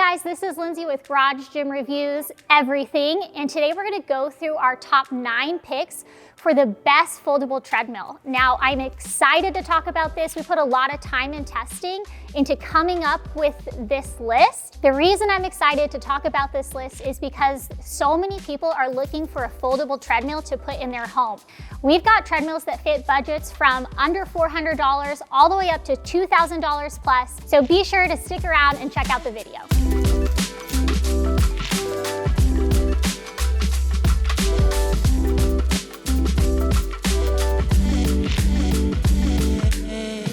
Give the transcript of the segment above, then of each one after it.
guys, this is Lindsay with Garage Gym Reviews Everything, and today we're gonna go through our top 9 picks for the best foldable treadmill. Now, I'm excited to talk about this. We put a lot of time and testing into coming up with this list. The reason I'm excited to talk about this list is because so many people are looking for a foldable treadmill to put in their home. We've got treadmills that fit budgets from under $400 all the way up to $2,000 plus, so be sure to stick around and check out the video.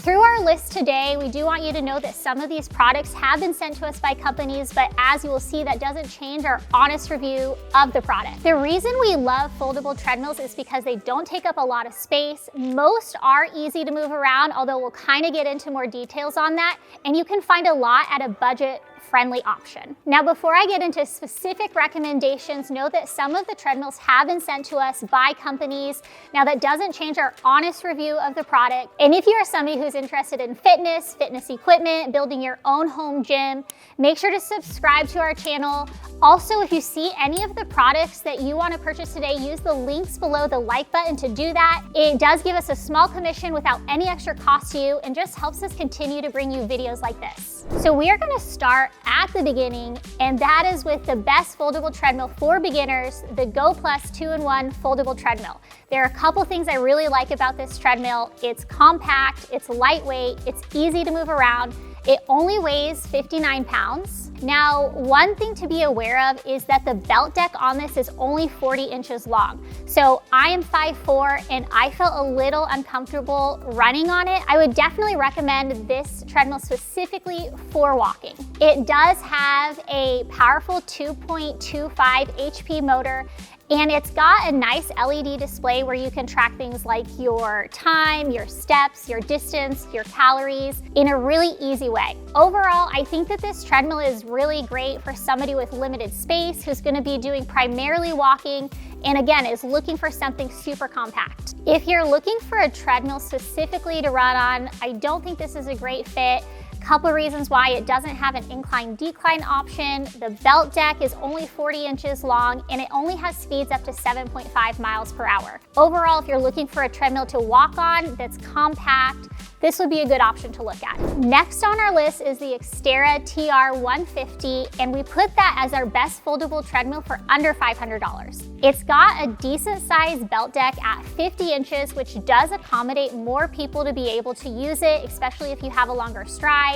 Through our list today, we do want you to know that some of these products have been sent to us by companies, but as you will see, that doesn't change our honest review of the product. The reason we love foldable treadmills is because they don't take up a lot of space. Most are easy to move around, although we'll kind of get into more details on that, and you can find a lot at a budget-friendly option. Now, before I get into specific recommendations, know that some of the treadmills have been sent to us by companies. Now, that doesn't change our honest review of the product. And if you are somebody who's interested in fitness equipment, building your own home gym, make sure to subscribe to our channel. Also, if you see any of the products that you want to purchase today, use the links below the like button to do that. It does give us a small commission without any extra cost to you and just helps us continue to bring you videos like this. So we are going to start at the beginning, and that is with the best foldable treadmill for beginners, the Go Plus 2-in-1 foldable treadmill. There are a couple things I really like about this treadmill. It's compact, it's lightweight, it's easy to move around. It only weighs 59 pounds. Now, one thing to be aware of is that the belt deck on this is only 40 inches long. So I am 5'4", and I felt a little uncomfortable running on it. I would definitely recommend this treadmill specifically for walking. It does have a powerful 2.25 HP motor, and it's got a nice LED display where you can track things like your time, your steps, your distance, your calories in a really easy way. Overall, I think that this treadmill is really great for somebody with limited space who's gonna be doing primarily walking and again, is looking for something super compact. If you're looking for a treadmill specifically to run on, I don't think this is a great fit. Couple reasons why: it doesn't have an incline-decline option, the belt deck is only 40 inches long, and it only has speeds up to 7.5 miles per hour. Overall, if you're looking for a treadmill to walk on that's compact, this would be a good option to look at. Next on our list is the Xterra TR150, and we put that as our best foldable treadmill for under $500. It's got a decent sized belt deck at 50 inches, which does accommodate more people to be able to use it, especially if you have a longer stride.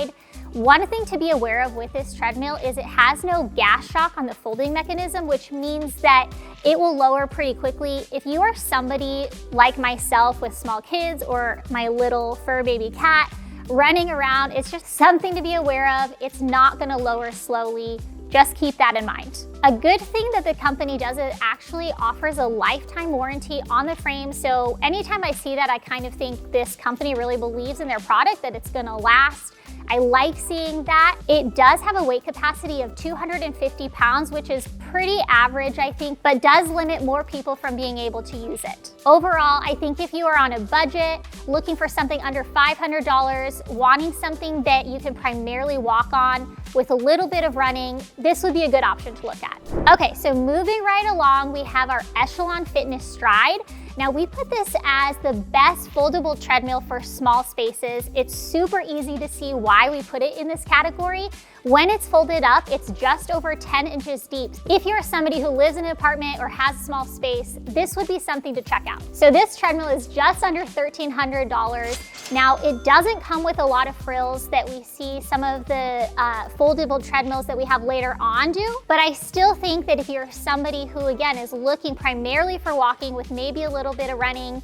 One thing to be aware of with this treadmill is it has no gas shock on the folding mechanism, which means that it will lower pretty quickly. If you are somebody like myself with small kids or my little fur baby cat running around, it's just something to be aware of. It's not gonna lower slowly. Just keep that in mind. A good thing that the company does is it actually offers a lifetime warranty on the frame. So anytime I see that, I kind of think this company really believes in their product, that it's gonna last. I like seeing that. It does have a weight capacity of 250 pounds, which is pretty average, I think, but does limit more people from being able to use it. Overall, I think if you are on a budget, looking for something under $500, wanting something that you can primarily walk on with a little bit of running, this would be a good option to look at. Okay, so moving right along, we have our Echelon Fitness Stride. Now, we put this as the best foldable treadmill for small spaces. It's super easy to see why we put it in this category. When it's folded up, it's just over 10 inches deep. If you're somebody who lives in an apartment or has a small space, this would be something to check out. So this treadmill is just under $1,300. Now, it doesn't come with a lot of frills that we see some of the foldable treadmills that we have later on do, but I still think that if you're somebody who, again, is looking primarily for walking with maybe a little bit of running,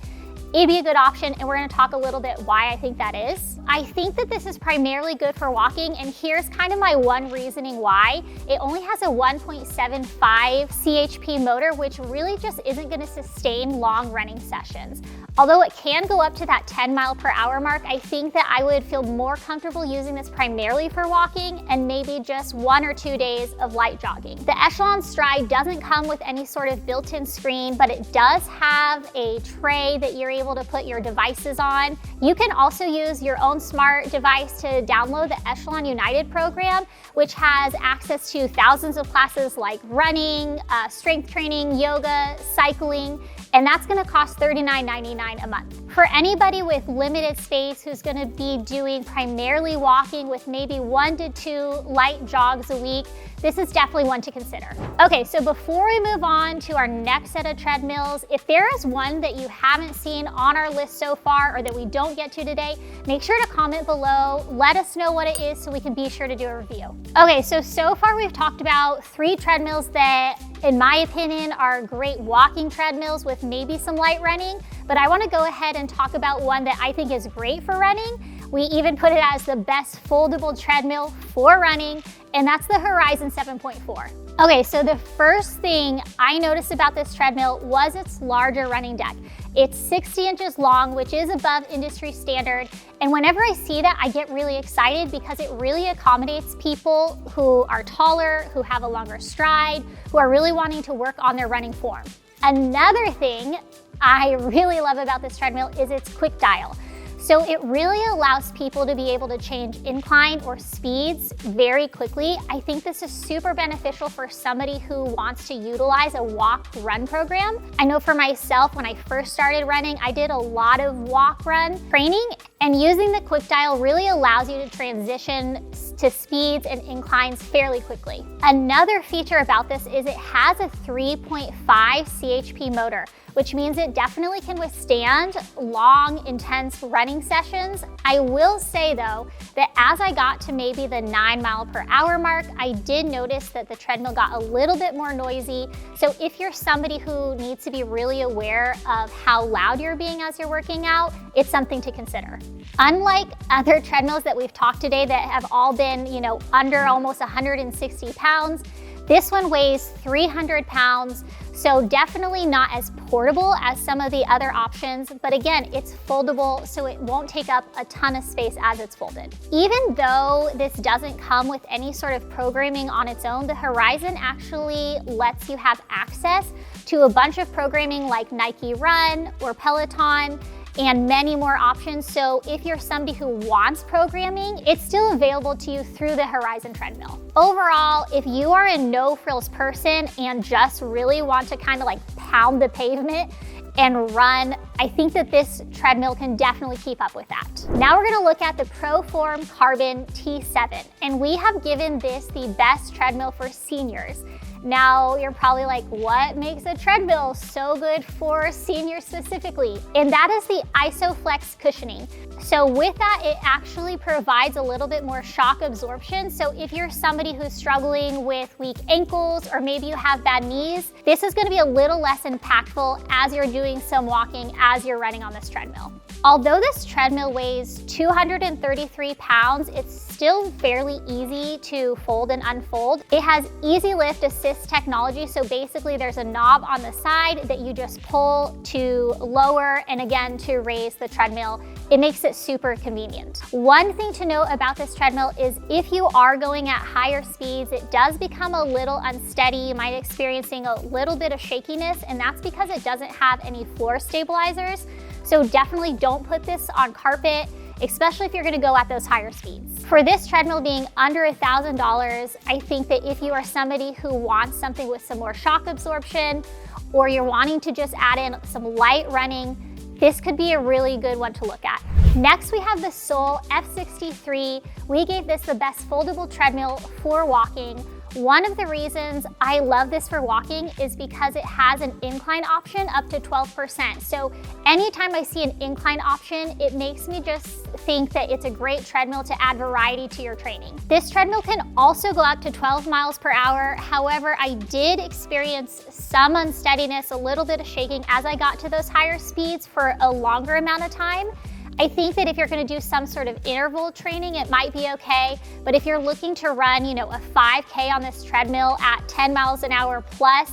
it'd be a good option, and we're gonna talk a little bit why I think that is. I think that this is primarily good for walking, and here's kind of my one reasoning why. It only has a 1.75 CHP motor, which really just isn't gonna sustain long running sessions. Although it can go up to that 10 mile per hour mark, I think that I would feel more comfortable using this primarily for walking and maybe just 1 or 2 days of light jogging. The Echelon Stride doesn't come with any sort of built-in screen, but it does have a tray that you're able able to put your devices on. You can also use your own smart device to download the Echelon United program, which has access to thousands of classes like running, strength training, yoga, cycling, and that's gonna cost $39.99 a month. For anybody with limited space who's gonna be doing primarily walking with maybe 1 to 2 light jogs a week, this is definitely one to consider. Okay, so before we move on to our next set of treadmills, if there is one that you haven't seen on our list so far or that we don't get to today, make sure to comment below, let us know what it is so we can be sure to do a review. Okay, so far we've talked about 3 treadmills that, in my opinion, are great walking treadmills with maybe some light running, but I wanna go ahead and talk about one that I think is great for running. We even put it as the best foldable treadmill for running, and that's the Horizon 7.4. Okay, so the first thing I noticed about this treadmill was its larger running deck. It's 60 inches long, which is above industry standard. And whenever I see that, I get really excited because it really accommodates people who are taller, who have a longer stride, who are really wanting to work on their running form. Another thing I really love about this treadmill is its quick dial. So it really allows people to be able to change incline or speeds very quickly. I think this is super beneficial for somebody who wants to utilize a walk-run program. I know for myself, when I first started running, I did a lot of walk-run training, and using the quick dial really allows you to transition to speeds and inclines fairly quickly. Another feature about this is it has a 3.5 CHP motor, which means it definitely can withstand long, intense running sessions. I will say though, that as I got to maybe the 9 mile per hour mark, I did notice that the treadmill got a little bit more noisy. So if you're somebody who needs to be really aware of how loud you're being as you're working out, it's something to consider. Unlike other treadmills that we've talked today that have all been, under almost 160 pounds, this one weighs 300 pounds, so definitely not as portable as some of the other options, but again, it's foldable, so it won't take up a ton of space as it's folded. Even though this doesn't come with any sort of programming on its own, the Horizon actually lets you have access to a bunch of programming like Nike Run or Peloton, and many more options. So if you're somebody who wants programming, it's still available to you through the Horizon treadmill. Overall, if you are a no frills person and just really want to kind of like pound the pavement and run, I think that this treadmill can definitely keep up with that. Now we're gonna look at the ProForm Carbon T7, and we have given this the best treadmill for seniors. Now you're probably like, what makes a treadmill so good for seniors specifically? And that is the ISOFlex cushioning. So with that, it actually provides a little bit more shock absorption. So if you're somebody who's struggling with weak ankles, or maybe you have bad knees, this is gonna be a little less impactful as you're doing some walking, as you're running on this treadmill. Although this treadmill weighs 233 pounds, it's still fairly easy to fold and unfold. It has easy lift assist technology, so basically there's a knob on the side that you just pull to lower and again to raise the treadmill. It makes it super convenient. One thing to note about this treadmill is if you are going at higher speeds, it does become a little unsteady. You might be experiencing a little bit of shakiness, and that's because it doesn't have any floor stabilizers. So definitely don't put this on carpet, especially if you're gonna go at those higher speeds. For this treadmill being under $1,000, I think that if you are somebody who wants something with some more shock absorption, or you're wanting to just add in some light running, this could be a really good one to look at. Next, we have the Soul F63. We gave this the best foldable treadmill for walking. One of the reasons I love this for walking is because it has an incline option up to 12%. So anytime I see an incline option, it makes me just think that it's a great treadmill to add variety to your training. This treadmill can also go up to 12 miles per hour. However, I did experience some unsteadiness, a little bit of shaking as I got to those higher speeds for a longer amount of time. I think that if you're gonna do some sort of interval training, it might be okay. But if you're looking to run, a 5K on this treadmill at 10 miles an hour plus,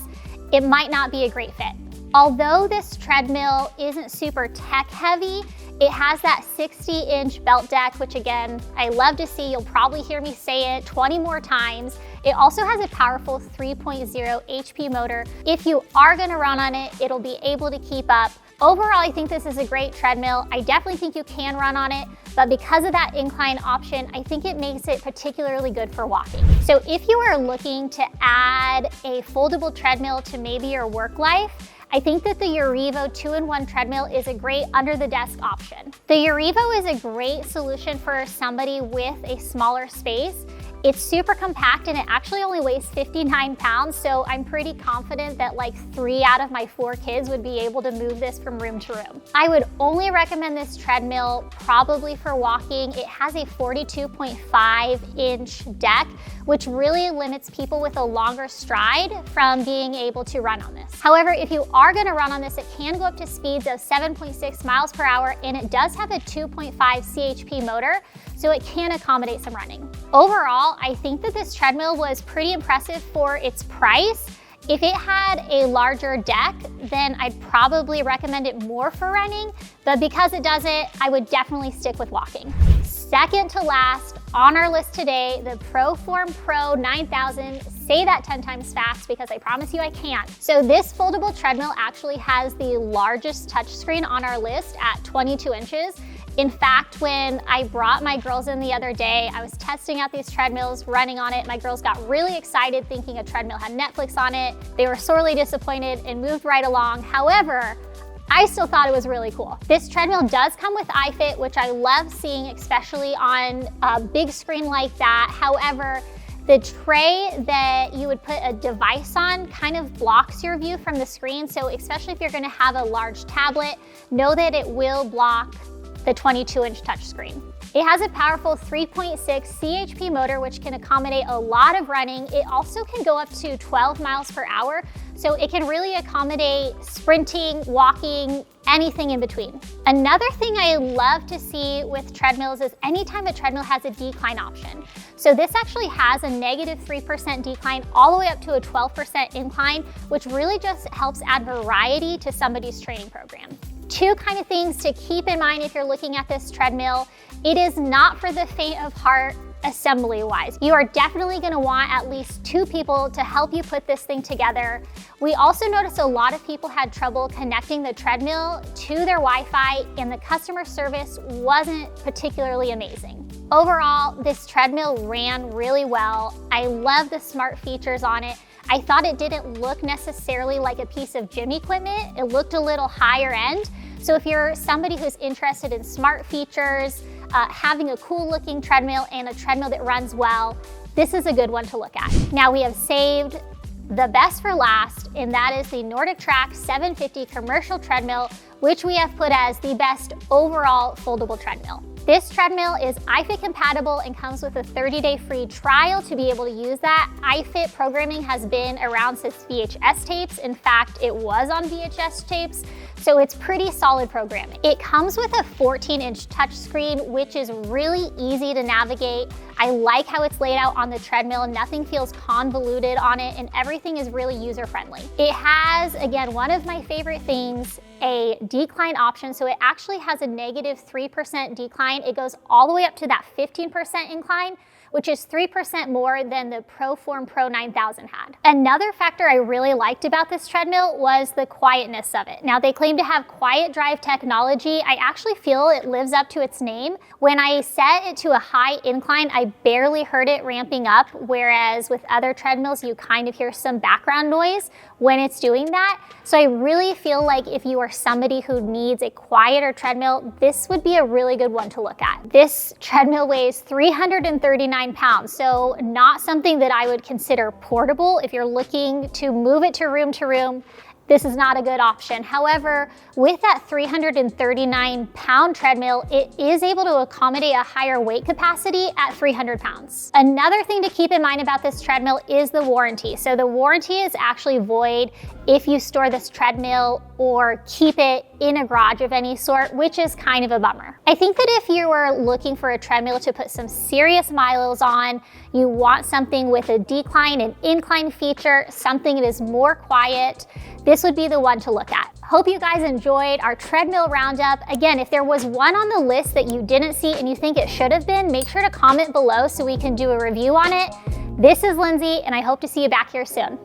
it might not be a great fit. Although this treadmill isn't super tech heavy, it has that 60-inch belt deck, which again, I love to see. You'll probably hear me say it 20 more times. It also has a powerful 3.0 HP motor. If you are gonna run on it, it'll be able to keep up Overall, I think this is a great treadmill. I definitely think you can run on it, but because of that incline option, I think it makes it particularly good for walking. So if you are looking to add a foldable treadmill to maybe your work life, I think that the Urivo 2-in-1 treadmill is a great under-the-desk option. The Urivo is a great solution for somebody with a smaller space. It's super compact and it actually only weighs 59 pounds, so I'm pretty confident that like 3 out of my 4 kids would be able to move this from room to room. I would only recommend this treadmill probably for walking. It has a 42.5-inch deck, which really limits people with a longer stride from being able to run on this. However, if you are gonna run on this, it can go up to speeds of 7.6 miles per hour, and it does have a 2.5 CHP motor, so it can accommodate some running. Overall, I think that this treadmill was pretty impressive for its price. If it had a larger deck, then I'd probably recommend it more for running, but because it doesn't, I would definitely stick with walking. Second to last on our list today, the ProForm Pro 9000. Say that 10 times fast because I promise you I can't. So this foldable treadmill actually has the largest touchscreen on our list at 22 inches. In fact, when I brought my girls in the other day, I was testing out these treadmills, running on it. My girls got really excited thinking a treadmill had Netflix on it. They were sorely disappointed and moved right along. However, I still thought it was really cool. This treadmill does come with iFit, which I love seeing, especially on a big screen like that. However, the tray that you would put a device on kind of blocks your view from the screen. So especially if you're gonna have a large tablet, know that it will block the 22-inch touchscreen. It has a powerful 3.6 CHP motor, which can accommodate a lot of running. It also can go up to 12 miles per hour, so it can really accommodate sprinting, walking, anything in between. Another thing I love to see with treadmills is anytime a treadmill has a decline option. So this actually has a -3% decline all the way up to a 12% incline, which really just helps add variety to somebody's training program. Two kind of things to keep in mind if you're looking at this treadmill. It is not for the faint of heart assembly-wise. You are definitely gonna want at least 2 people to help you put this thing together. We also noticed a lot of people had trouble connecting the treadmill to their Wi-Fi, and the customer service wasn't particularly amazing. Overall, this treadmill ran really well. I love the smart features on it. I thought it didn't look necessarily like a piece of gym equipment. It looked a little higher end. So if you're somebody who's interested in smart features, having a cool looking treadmill and a treadmill that runs well, this is a good one to look at. Now we have saved the best for last, and that is the Nordic Track 750 commercial treadmill, which we have put as the best overall foldable treadmill. This treadmill is iFit compatible and comes with a 30-day free trial to be able to use that. iFit programming has been around since VHS tapes. In fact, it was on VHS tapes, so it's pretty solid programming. It comes with a 14-inch touchscreen, which is really easy to navigate. I like how it's laid out on the treadmill. Nothing feels convoluted on it, and everything is really user-friendly. It has, again, one of my favorite things, a decline option. So it actually has a -3% decline. It goes all the way up to that 15% incline, which is 3% more than the ProForm Pro 9000 had. Another factor I really liked about this treadmill was the quietness of it. Now they claim to have quiet drive technology. I actually feel it lives up to its name. When I set it to a high incline, I barely heard it ramping up, whereas with other treadmills, you kind of hear some background noise when it's doing that. So I really feel like if you are somebody who needs a quieter treadmill, this would be a really good one to look at. This treadmill weighs 339 pounds, so not something that I would consider portable. If you're looking to move it to room, this is not a good option. However, with that 339-pound treadmill, it is able to accommodate a higher weight capacity at 300 pounds. Another thing to keep in mind about this treadmill is the warranty. So the warranty is actually void if you store this treadmill or keep it in a garage of any sort, which is kind of a bummer. I think that if you were looking for a treadmill to put some serious miles on, you want something with a decline and incline feature, something that is more quiet, this would be the one to look at. Hope you guys enjoyed our treadmill roundup. Again, if there was one on the list that you didn't see and you think it should have been, make sure to comment below so we can do a review on it. This is Lindsay, and I hope to see you back here soon.